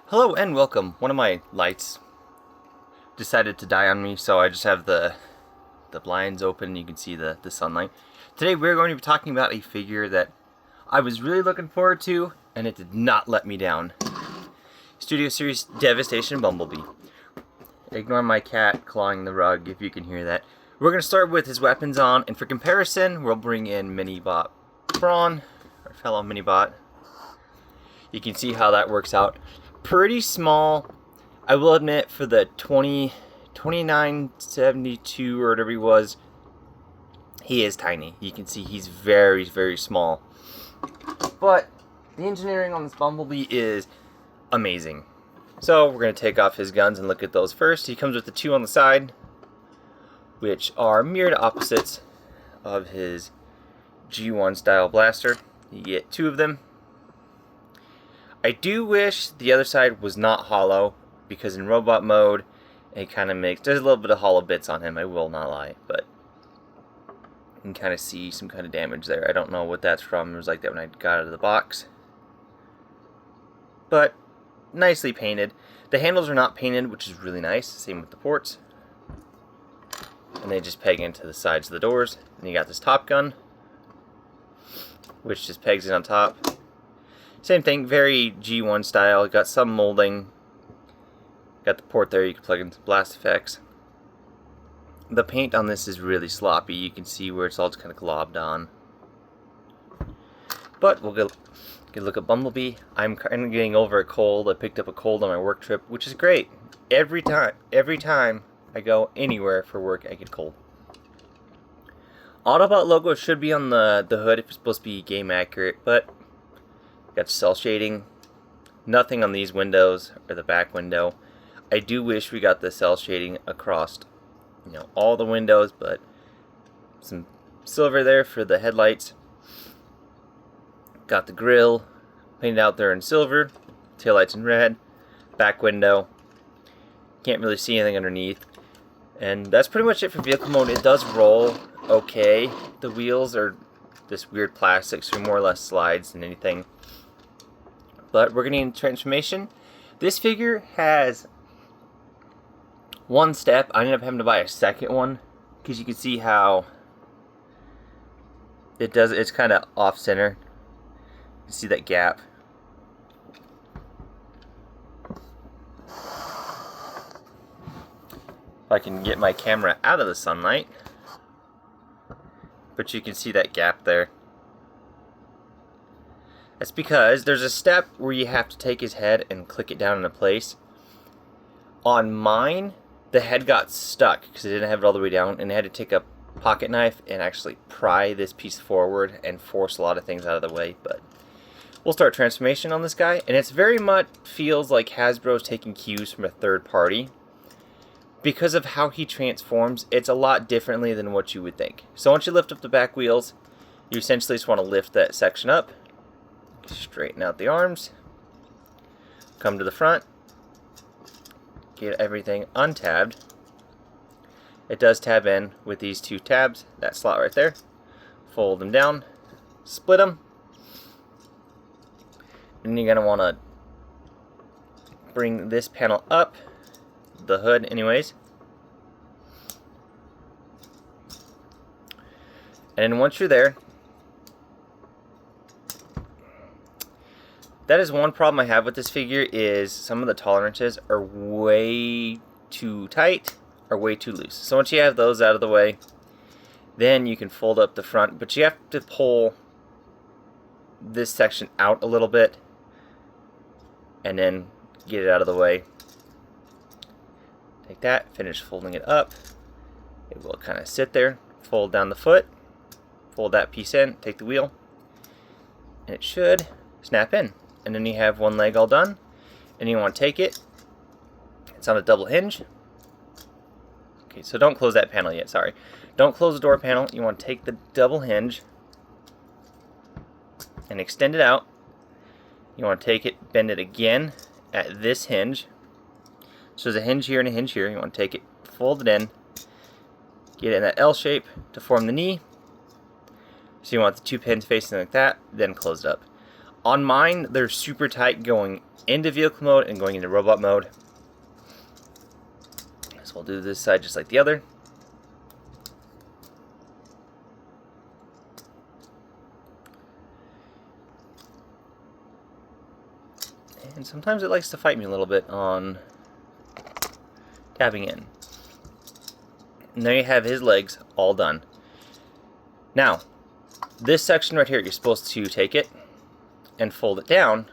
Hello and welcome. One of my lights decided to die on me, so I just have the blinds open. You can see the sunlight. Today we're going to be talking about a figure that I was really looking forward to, and it did not let me down. Studio Series Devastation Bumblebee. Ignore my cat clawing the rug if you can hear that. We're going to start with his weapons on, and for comparison, we'll bring in Minibot Brawn, our fellow Minibot. You can see how that works out. Pretty small, I will admit, for the 2972 or whatever he was. He is tiny. You can see he's very, very small. But the engineering on this Bumblebee is amazing. So we're going to take off his guns and look at those first. He comes with the two on the side, which are mirrored opposites of his G1 style blaster. You get two of them. I do wish the other side was not hollow, because in robot mode, it kind of makes, there's a little bit of hollow bits on him, I will not lie, but you can kind of see some kind of damage there. I don't know what that's from. It was like that when I got out of the box. But nicely painted. The handles are not painted, which is really nice. Same with the ports. And they just peg into the sides of the doors. And you got this top gun, which just pegs it on top. Same thing, very G1 style. Got some molding. Got the port there, you can plug into blast effects. The paint on this is really sloppy. You can see where it's all just kind of globbed on. But we'll get a look at Bumblebee. I'm kind of getting over a cold. I picked up a cold on my work trip, which is great. Every time I go anywhere for work, I get cold. Autobot logo should be on the hood if it's supposed to be game accurate, but got cell shading. Nothing on these windows or the back window. I do wish we got the cell shading across, all the windows, but some silver there for the headlights. Got the grill painted out there in silver, taillights in red, back window. Can't really see anything underneath. And that's pretty much it for vehicle mode. It does roll okay. The wheels are this weird plastic, so more or less slides than anything. But we're getting into transformation. This figure has one step. I ended up having to buy a second one because you can see how it does. It's kind of off center. You see that gap. If I can get my camera out of the sunlight, but you can see that gap there. That's because there's a step where you have to take his head and click it down into place. On mine, the head got stuck because I didn't have it all the way down, and I had to take a pocket knife and actually pry this piece forward and force a lot of things out of the way. But we'll start transformation on this guy, and it's very much feels like Hasbro's taking cues from a third party. Because of how he transforms, it's a lot differently than what you would think. So once you lift up the back wheels, you essentially just want to lift that section up. Straighten out the arms, come to the front, get everything untabbed. It does tab in with these two tabs, that slot right there. Fold them down, split them, and you're going to want to bring this panel up, the hood anyways. And then once you're there, that is one problem I have with this figure, is some of the tolerances are way too tight or way too loose. So once you have those out of the way, then you can fold up the front, but you have to pull this section out a little bit and then get it out of the way. Take that, finish folding it up. It will kind of sit there, fold down the foot, fold that piece in, take the wheel, and it should snap in. And then you have one leg all done, and you want to take it. It's on a double hinge. Okay, so don't close that panel yet, sorry. Don't close the door panel. You want to take the double hinge and extend it out. You want to take it, bend it again at this hinge. So there's a hinge here and a hinge here. You want to take it, fold it in, get it in that L shape to form the knee. So you want the two pins facing like that, then close it up. On mine, they're super tight going into vehicle mode and going into robot mode. So we'll do this side just like the other. And sometimes it likes to fight me a little bit on tabbing in. And there you have his legs all done. Now, this section right here, you're supposed to take it and fold it down,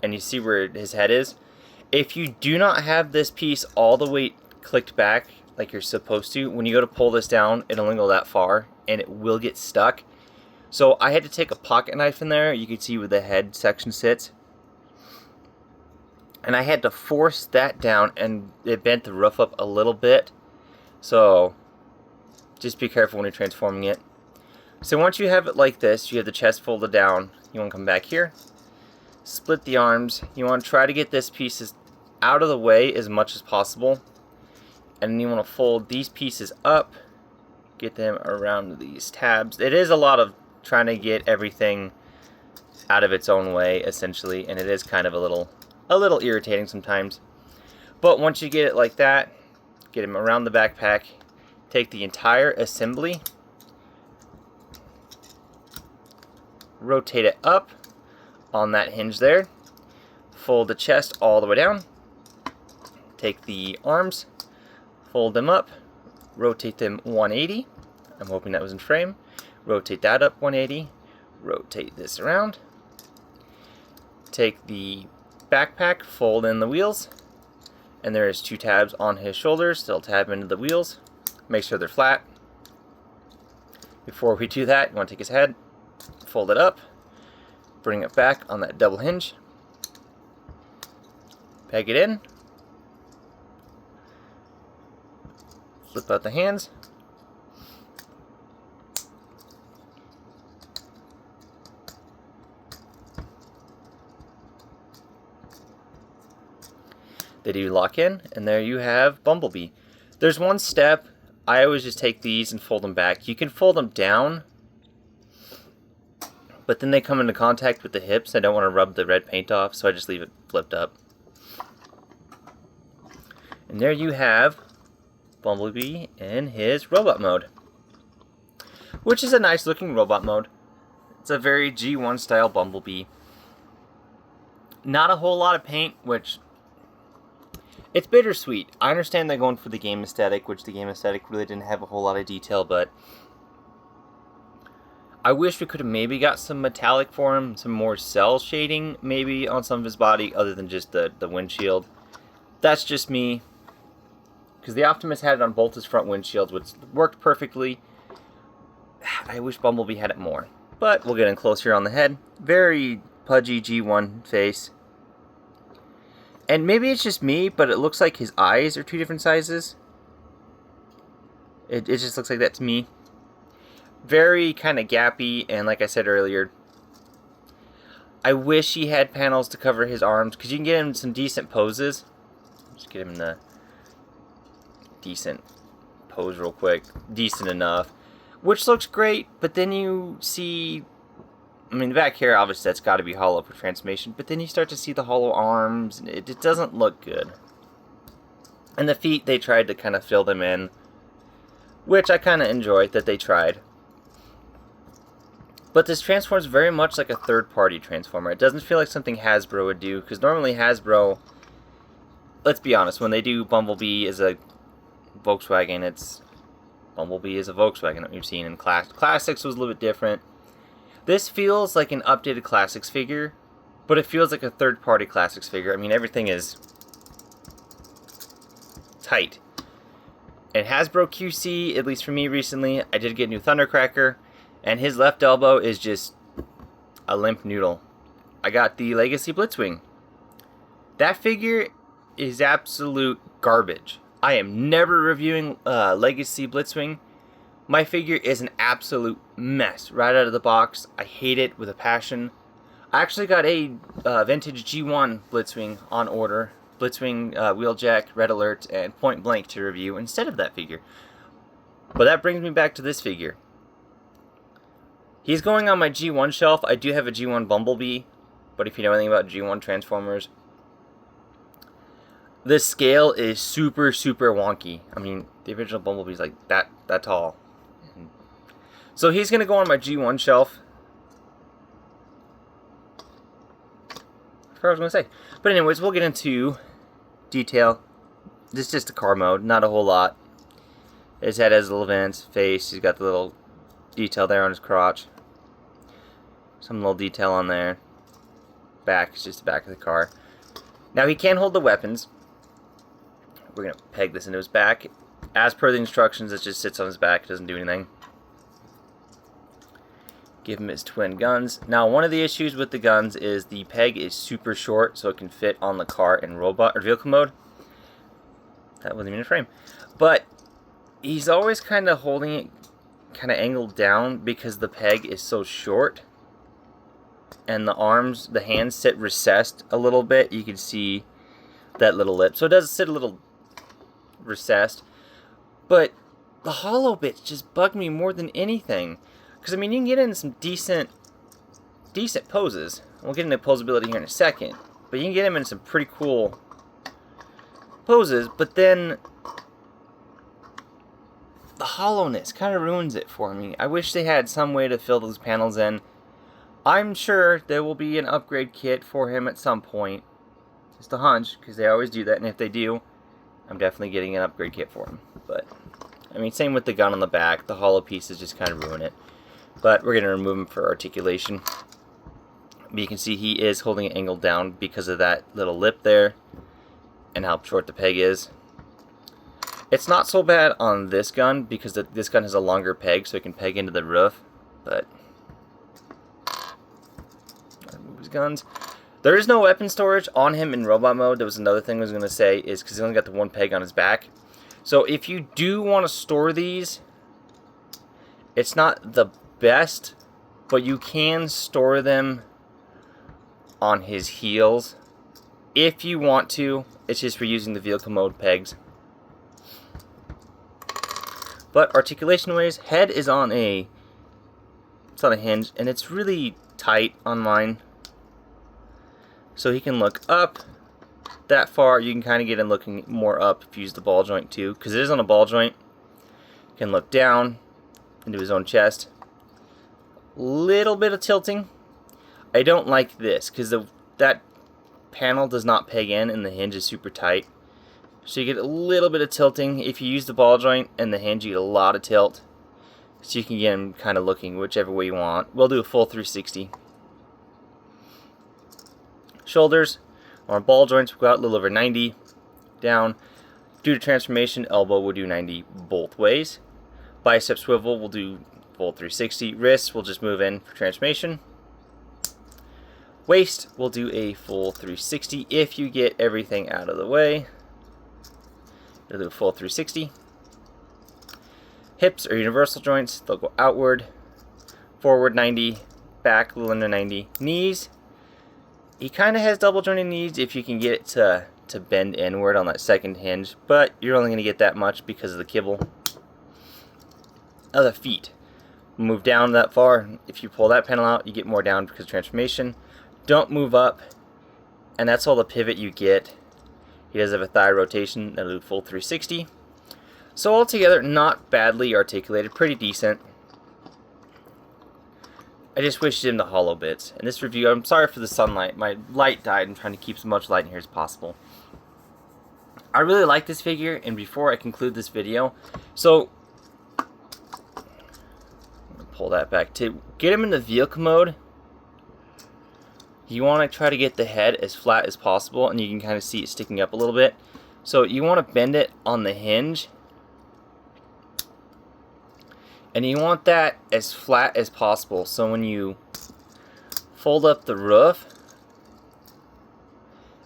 and you see where his head is. If you do not have this piece all the way clicked back like you're supposed to, when you go to pull this down, it'll only go that far, and it will get stuck. So I had to take a pocket knife in there. You can see where the head section sits. And I had to force that down, and it bent the roof up a little bit. So just be careful when you're transforming it. So once you have it like this, you have the chest folded down. You want to come back here, split the arms. You want to try to get this piece out of the way as much as possible. And then you want to fold these pieces up, get them around these tabs. It is a lot of trying to get everything out of its own way, essentially, and it is kind of a little irritating sometimes. But once you get it like that, get him around the backpack, take the entire assembly, rotate it up on that hinge there, fold the chest all the way down, take the arms, fold them up, rotate them 180. I'm hoping that was in frame. Rotate that up 180, rotate this around, take the backpack, fold in the wheels, and there's 2 tabs on his shoulders. They'll tab into the wheels. Make sure they're flat. Before we do that, you want to take his head, fold it up, bring it back on that double hinge, peg it in, flip out the hands, they do lock in, and there you have Bumblebee. There's one step. I always just take these and fold them back. You can fold them down, but then they come into contact with the hips. I don't want to rub the red paint off, so I just leave it flipped up. And there you have Bumblebee in his robot mode, which is a nice looking robot mode. It's a very G1 style Bumblebee. Not a whole lot of paint, which it's bittersweet. I understand they're going for the game aesthetic, which the game aesthetic really didn't have a whole lot of detail, but I wish we could have maybe got some metallic for him, some more cell shading maybe on some of his body other than just the windshield. That's just me, because the Optimus had it on both his front windshields, which worked perfectly. I wish Bumblebee had it more, but we'll get in close here on the head. Very pudgy G1 face. And maybe it's just me, but it looks like his eyes are 2 different sizes. It just looks like that to me. Very kind of gappy, and like I said earlier, I wish he had panels to cover his arms, because you can get him some decent poses. Just get him in the decent pose real quick. Decent enough. Which looks great, but then you see, I mean, the back here, obviously, that's got to be hollow for transformation, but then you start to see the hollow arms, and it doesn't look good. And the feet, they tried to kind of fill them in, which I kind of enjoy that they tried. But this transforms very much like a third-party transformer. It doesn't feel like something Hasbro would do, because normally Hasbro, let's be honest, when they do Bumblebee as a Volkswagen, it's Bumblebee as a Volkswagen that we've seen in Classics was a little bit different. This feels like an updated Classics figure, but it feels like a third-party Classics figure. I mean, everything is tight. And Hasbro QC, at least for me recently, I did get a new Thundercracker, and his left elbow is just a limp noodle. I got the Legacy Blitzwing. That figure is absolute garbage. I am never reviewing Legacy Blitzwing. My figure is an absolute mess right out of the box. I hate it with a passion. I actually got a vintage G1 Blitzwing on order. Blitzwing, Wheeljack, Red Alert, and Point Blank to review instead of that figure. But that brings me back to this figure. He's going on my G1 shelf. I do have a G1 Bumblebee. but if you know anything about G1 Transformers, the scale is super, super wonky. I mean, the original Bumblebee's like that tall. So he's going to go on my G1 shelf. I forgot what I was going to say. But anyways, we'll get into detail. This is just a car mode, not a whole lot. His head has little vents, face, he's got the little detail there on his crotch. Some little detail on there. Back is just the back of the car. Now he can hold the weapons. We're going to peg this into his back. As per the instructions, it just sits on his back, it doesn't do anything. Give him his twin guns. Now, one of the issues with the guns is the peg is super short, so it can fit on the car in robot or vehicle mode. That wasn't even a frame. But he's always kind of holding it kind of angled down because the peg is so short. And the arms, the hands sit recessed a little bit. You can see that little lip. So it does sit a little recessed. But the hollow bits just bug me more than anything. Because, I mean, you can get in some decent poses. We'll get into posability here in a second. But you can get him in some pretty cool poses. But then the hollowness kind of ruins it for me. I wish they had some way to fill those panels in. I'm sure there will be an upgrade kit for him at some point. Just a hunch, because they always do that. And if they do, I'm definitely getting an upgrade kit for him. But, I mean, same with the gun on the back. The hollow pieces just kind of ruin it. But we're going to remove him for articulation. But you can see he is holding it angled down because of that little lip there. And how short the peg is. It's not so bad on this gun because this gun has a longer peg so it can peg into the roof. But remove his guns. There is no weapon storage on him in robot mode. That was another thing I was going to say, is because he only got the one peg on his back. So if you do want to store these, it's not the best, but you can store them on his heels if you want to. It's just for using the vehicle mode pegs. But articulation ways, head is on a hinge, and it's really tight on mine. So he can look up that far. You can kind of get him looking more up if you use the ball joint too, because it is on a ball joint. You can look down into his own chest. Little bit of tilting. I don't like this because that panel does not peg in and the hinge is super tight. So you get a little bit of tilting. If you use the ball joint and the hinge, you get a lot of tilt. So you can get him kind of looking whichever way you want. We'll do a full 360. Shoulders on ball joints, we've got a little over 90 down. Due to transformation, elbow will do 90 both ways. Bicep swivel will do full 360. Wrists will just move in for transformation. Waist will do a full 360 if you get everything out of the way. It'll do a full 360. Hips are universal joints. They'll go outward, forward 90, back a little under 90. Knees, he kind of has double jointed knees if you can get it to bend inward on that second hinge, but you're only going to get that much because of the kibble. Other feet, move down that far. If you pull that panel out, you get more down because of transformation. Don't move up, and that's all the pivot you get. He does have a thigh rotation, that'll do full 360. So altogether, not badly articulated, pretty decent. I just wish him the hollow bits. In this review, I'm sorry for the sunlight. My light died. I'm trying to keep as much light in here as possible. I really like this figure, and before I conclude this video, so I'm gonna pull that back. To get him in the vehicle mode, you want to try to get the head as flat as possible, and you can kind of see it sticking up a little bit. So you want to bend it on the hinge, and you want that as flat as possible. So when you fold up the roof,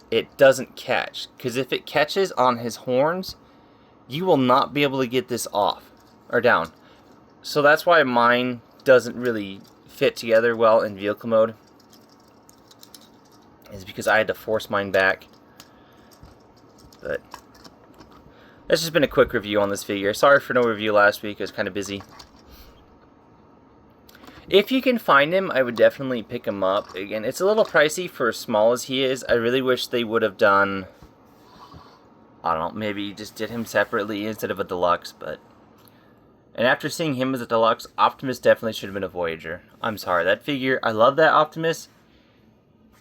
it doesn't catch. Because if it catches on his horns, you will not be able to get this off or down. So that's why mine doesn't really fit together well in vehicle mode. Is because I had to force mine back. But that's just been a quick review on this figure. Sorry for no review last week. I was kind of busy. If you can find him, I would definitely pick him up. Again, it's a little pricey for as small as he is. I really wish they would have done, I don't know, maybe just did him separately instead of a deluxe, but... And after seeing him as a deluxe, Optimus definitely should have been a Voyager. I'm sorry, that figure, I love that Optimus,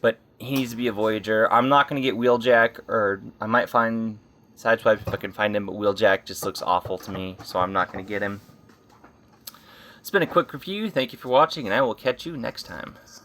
but he needs to be a Voyager. I'm not going to get Wheeljack, or I might find Sideswipe if I can find him, but Wheeljack just looks awful to me, so I'm not going to get him. It's been a quick review. Thank you for watching, and I will catch you next time.